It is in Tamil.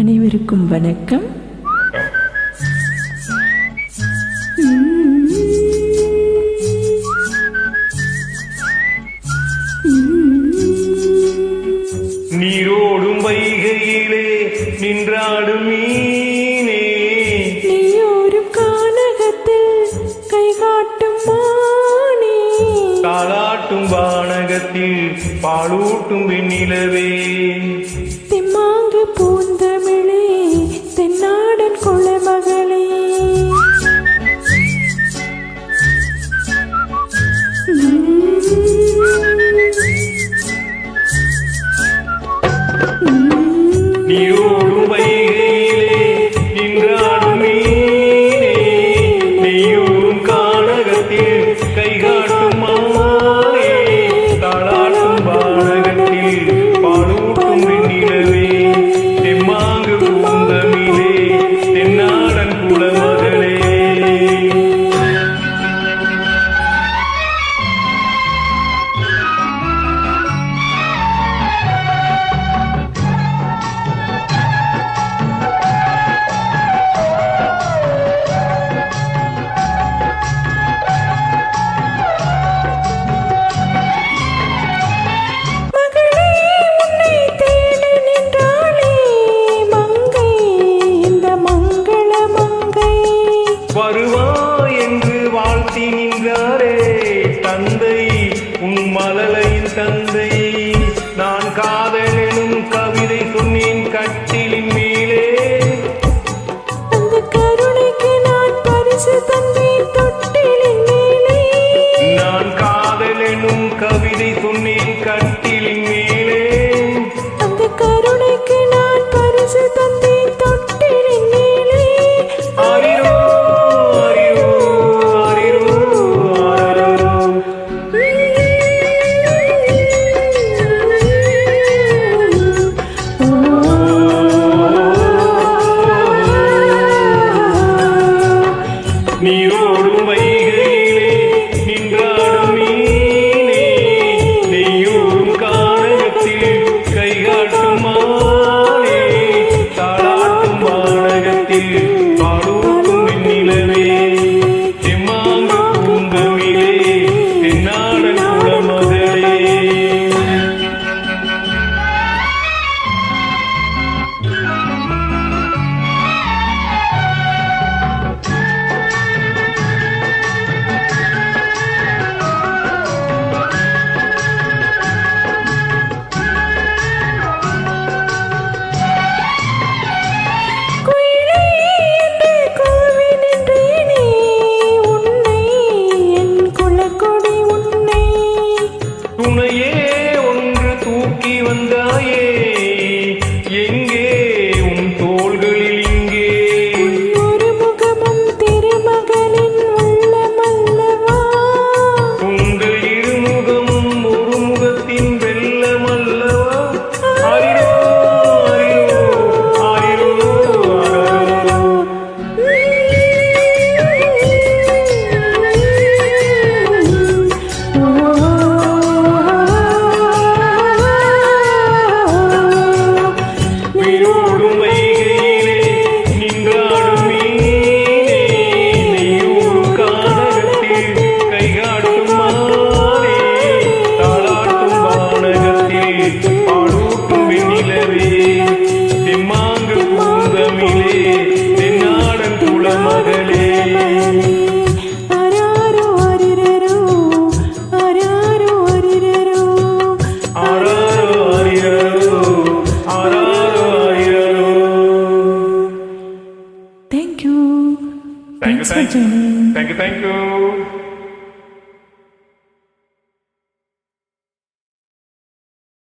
அனைவருக்கும் வணக்கம். நீரோடும் வைகையிலே நின்றாடும் மீனே, நீயோரும் கானகத்தில் கை காட்டும் மானே, தாலாட்டும் வானகத்தில் பாலூட்டும் வெண்ணிலவே, தெம்மாங்கு பூந்தமிழே தென்னாடன் குலமகளே, நீரோடும் வைகையிலே நின்றாடும் மீனே, நெய்யூரும் கானகத்தில் கைகாட்டும் மானே, தாளாட்டும் வானகத்தில் பாலூட்டும் வெண்ணிலவே, தெம்மாங்கு பூந்தமிழே தென்னாடன் குலமகளே. வருவாய் என்று வாழ்த்தி நின்றாரே தந்தை, உன் மலலையின் தந்தை. நான் காதல் எனும் கவிதை சொன்னேன் கட்டிலின் மேலே, அந்த கருணைக்கு நான் பரிசு தந்தேன் தொட்டிலின் மேலே. நான் காதல் எனும் கவிதை சொன்னேன் கட்டிலின் மேலே, அந்த கருணைக்கு நான் பரிசு தந்தேன் தொட்டிலின் மேலே. ஆரிரோ ஆரிரோ ஆரிரோ ஆரிரோ. நீரோடும் வைகையிலே நின்றாடும் மீனே, நெய்யூரும் கானகத்தில் கைகாட்டும் மானே, தாளாட்டும் வானகத்தில் பாலூட்டும் வெண்ணிலவே, தெம்மாங்கு பூந்தமிழே தென்னாடன் குலமகளே. குயிலே என்று கூவி நின்றேனே உன்னை, என் குலக்கொடி உன்னை. துணையே ஒன்று தூக்கி வந்தாயே, எங்கே உன் தோள்களில் இங்கே, ஒரு முகமும் திருமகளின் உள்ளமல்லவா. உங்கள் இருமுகமும் ஒரு முகத்தின் வெள்ளமல்லவா. ஆரிரோ ஆரிரோ ஆரிரோ ஆரிரோ. நீரோடும் வைகையிலே நின்றாடும் மீனே, நெய்யூரும் கானகத்தில் கைகாட்டும் மானே, தாளாட்டும் வானகத்தில் பாலூட்டும் வெண்ணிலவே, தெம்மாங்கு பூந்தமிழே தென்னாடன் குலமகளே. ஆராரோ ஆரிரரோ, ஆராரோ ஆரிரரோ. ஆராரோ ஆரிரரோ ஆராரோ ஆரிரரோ. Thank you. Thank you, Thanks for joining. thank you.